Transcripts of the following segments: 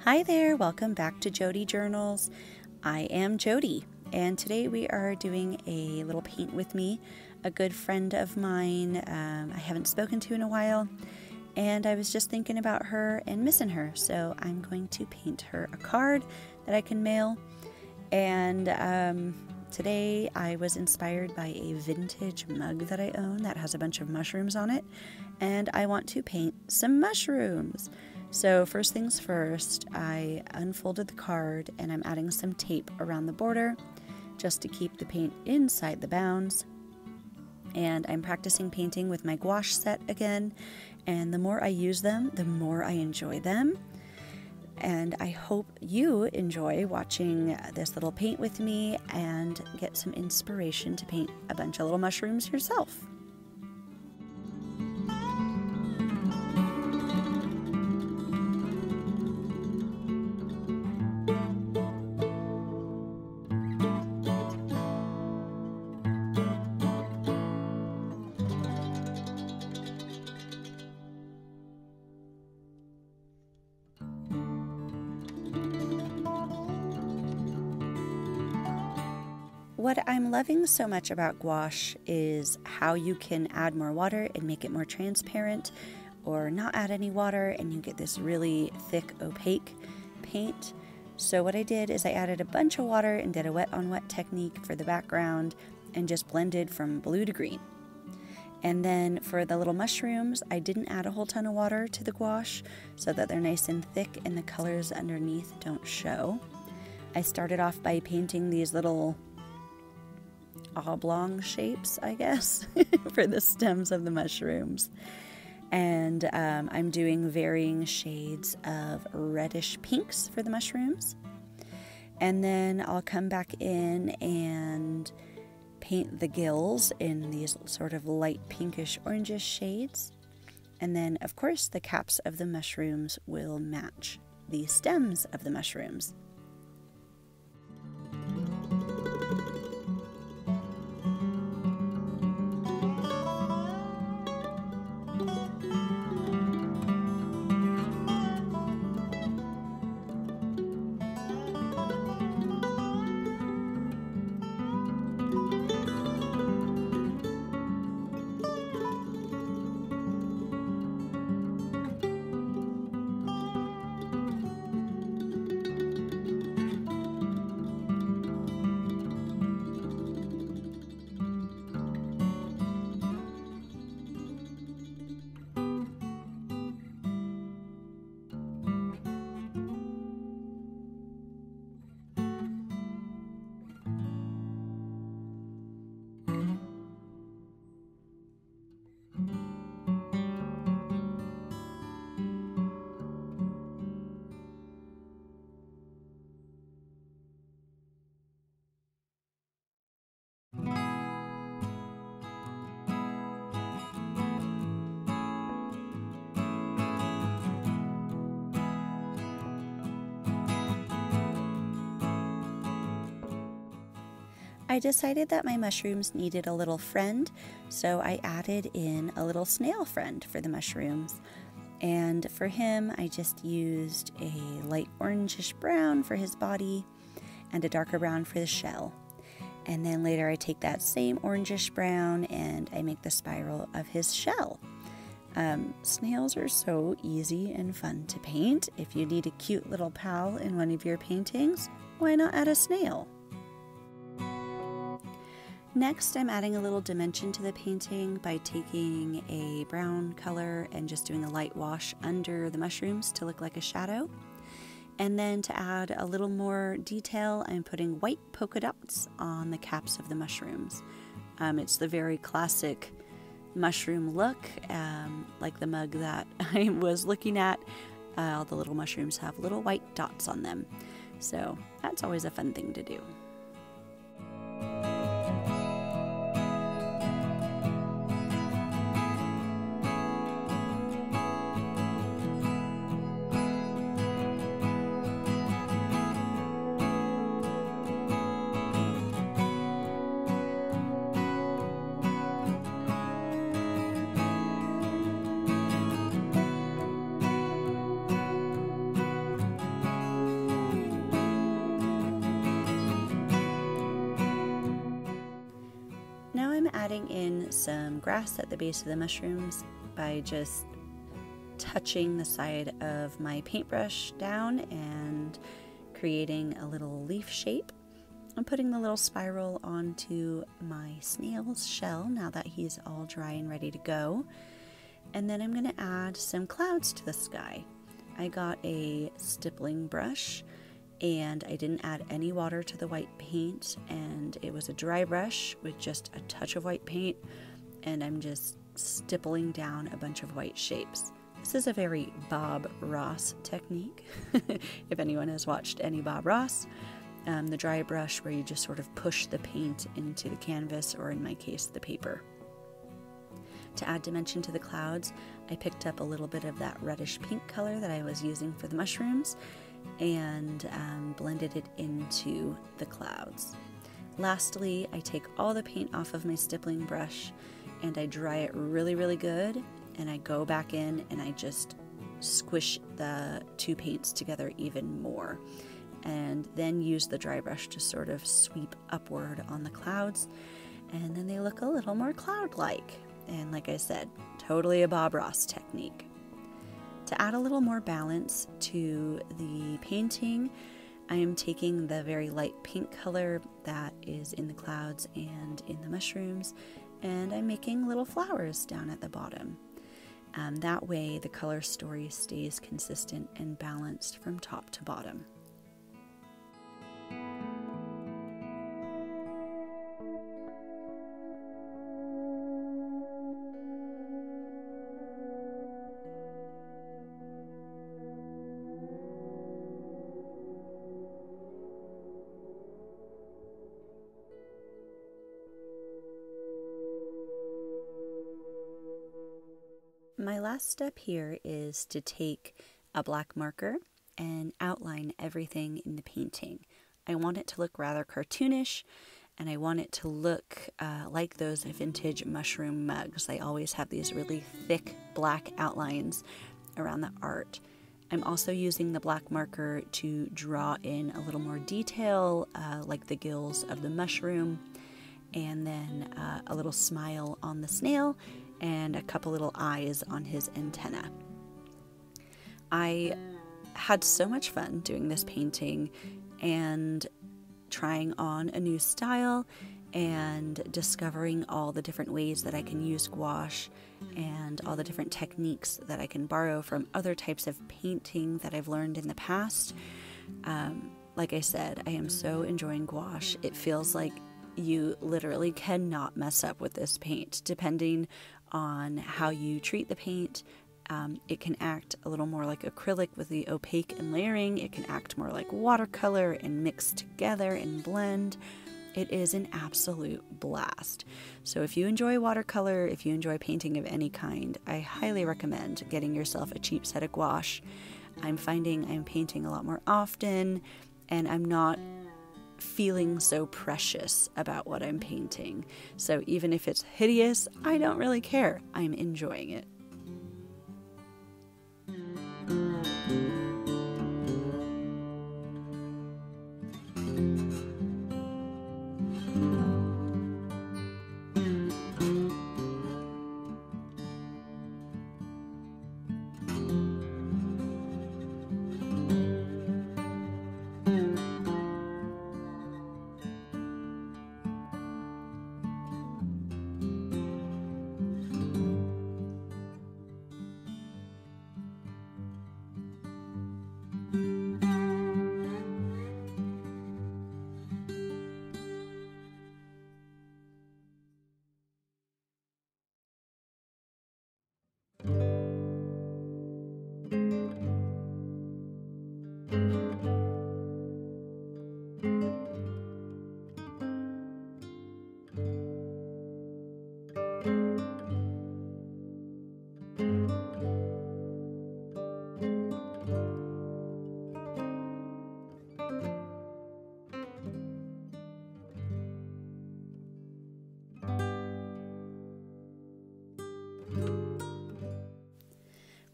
Hi there, welcome back to Jody Journals. I am Jody, and today we are doing a little paint with me, a good friend of mine I haven't spoken to in a while, and I was just thinking about her and missing her, so I'm going to paint her a card that I can mail. And today I was inspired by a vintage mug that I own that has a bunch of mushrooms on it, and I want to paint some mushrooms. So first things first, I unfolded the card and I'm adding some tape around the border just to keep the paint inside the bounds. And I'm practicing painting with my gouache set again, and the more I use them, the more I enjoy them. And I hope you enjoy watching this little paint with me and get some inspiration to paint a bunch of little mushrooms yourself. What I'm loving so much about gouache is how you can add more water and make it more transparent, or not add any water and you get this really thick opaque paint. So what I did is I added a bunch of water and did a wet on wet technique for the background and just blended from blue to green. And then for the little mushrooms, I didn't add a whole ton of water to the gouache so that they're nice and thick and the colors underneath don't show. I started off by painting these little oblong shapes, I guess, for the stems of the mushrooms. And I'm doing varying shades of reddish pinks for the mushrooms. And then I'll come back in and paint the gills in these sort of light pinkish orangish shades. And then, of course, the caps of the mushrooms will match the stems of the mushrooms. I decided that my mushrooms needed a little friend, so I added in a little snail friend for the mushrooms. And for him, I just used a light orangish brown for his body and a darker brown for the shell. And then later I take that same orangish brown and I make the spiral of his shell. Snails are so easy and fun to paint. If you need a cute little pal in one of your paintings, why not add a snail? Next, I'm adding a little dimension to the painting by taking a brown color and just doing a light wash under the mushrooms to look like a shadow. And then to add a little more detail, I'm putting white polka dots on the caps of the mushrooms. It's the very classic mushroom look, like the mug that I was looking at. All the little mushrooms have little white dots on them. So that's always a fun thing to do. adding in some grass at the base of the mushrooms by just touching the side of my paintbrush down and creating a little leaf shape. I'm putting the little spiral onto my snail's shell now that he's all dry and ready to go. And then I'm going to add some clouds to the sky. I got a stippling brush and I didn't add any water to the white paint, and it was a dry brush with just a touch of white paint, and I'm just stippling down a bunch of white shapes. This is a very Bob Ross technique, if anyone has watched any Bob Ross. The dry brush where you just sort of push the paint into the canvas, or in my case, the paper. To add dimension to the clouds, I picked up a little bit of that reddish pink color that I was using for the mushrooms and blended it into the clouds. Lastly, I take all the paint off of my stippling brush and I dry it really, really good, and I go back in and I just squish the two paints together even more, and then use the dry brush to sort of sweep upward on the clouds, and then they look a little more cloud-like. And like I said, totally a Bob Ross technique. To add a little more balance to the painting, I am taking the very light pink color that is in the clouds and in the mushrooms, and I'm making little flowers down at the bottom. That way the color story stays consistent and balanced from top to bottom. My last step here is to take a black marker and outline everything in the painting. I want it to look rather cartoonish, and I want it to look like those vintage mushroom mugs. They always have these really thick black outlines around the art. I'm also using the black marker to draw in a little more detail, like the gills of the mushroom, and then a little smile on the snail, and a couple little eyes on his antenna. I had so much fun doing this painting and trying on a new style and discovering all the different ways that I can use gouache and all the different techniques that I can borrow from other types of painting that I've learned in the past. Like I said, I am so enjoying gouache. It feels like you literally cannot mess up with this paint. Depending on how you treat the paint, it can act a little more like acrylic with the opaque and layering. It can act more like watercolor and mix together and blend. It is an absolute blast. So if you enjoy watercolor, if you enjoy painting of any kind, I highly recommend getting yourself a cheap set of gouache. I'm finding I'm painting a lot more often, and I'm not feeling so precious about what I'm painting. So even if it's hideous, I don't really care. I'm enjoying it.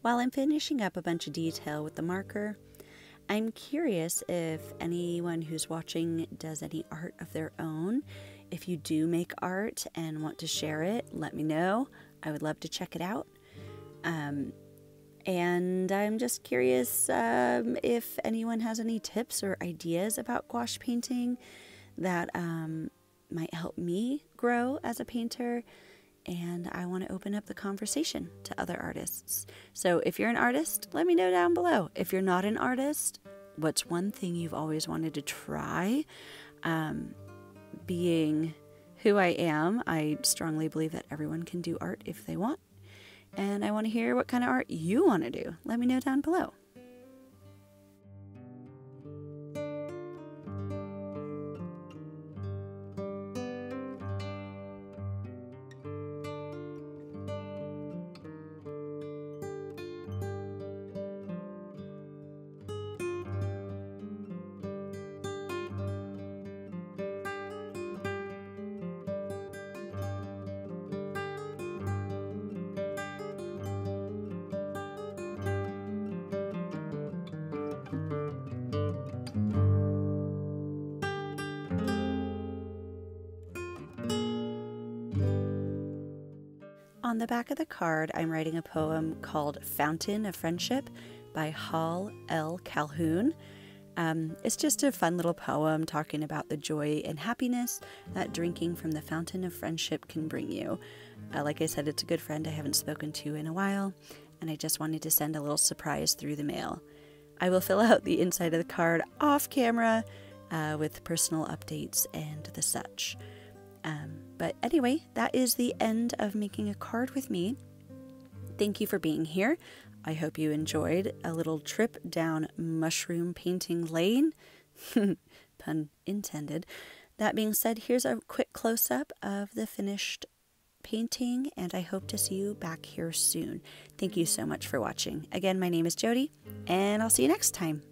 While I'm finishing up a bunch of detail with the marker, I'm curious if anyone who's watching does any art of their own. If you do make art and want to share it, let me know. I would love to check it out. And I'm just curious if anyone has any tips or ideas about gouache painting that might help me grow as a painter. And I want to open up the conversation to other artists. So if you're an artist, let me know down below. If you're not an artist, what's one thing you've always wanted to try? Being who I am, I strongly believe that everyone can do art if they want. And I want to hear what kind of art you want to do. Let me know down below. On the back of the card, I'm writing a poem called Fountain of Friendship by Hall L. Calhoun. It's just a fun little poem talking about the joy and happiness that drinking from the fountain of friendship can bring you. Like I said, it's a good friend I haven't spoken to in a while, and I just wanted to send a little surprise through the mail. I will fill out the inside of the card off camera with personal updates and the such. But anyway, that is the end of making a card with me. Thank you for being here. I hope you enjoyed a little trip down mushroom painting lane. Pun intended. That being said, here's a quick close-up of the finished painting, and I hope to see you back here soon. Thank you so much for watching. Again, my name is Jody, and I'll see you next time.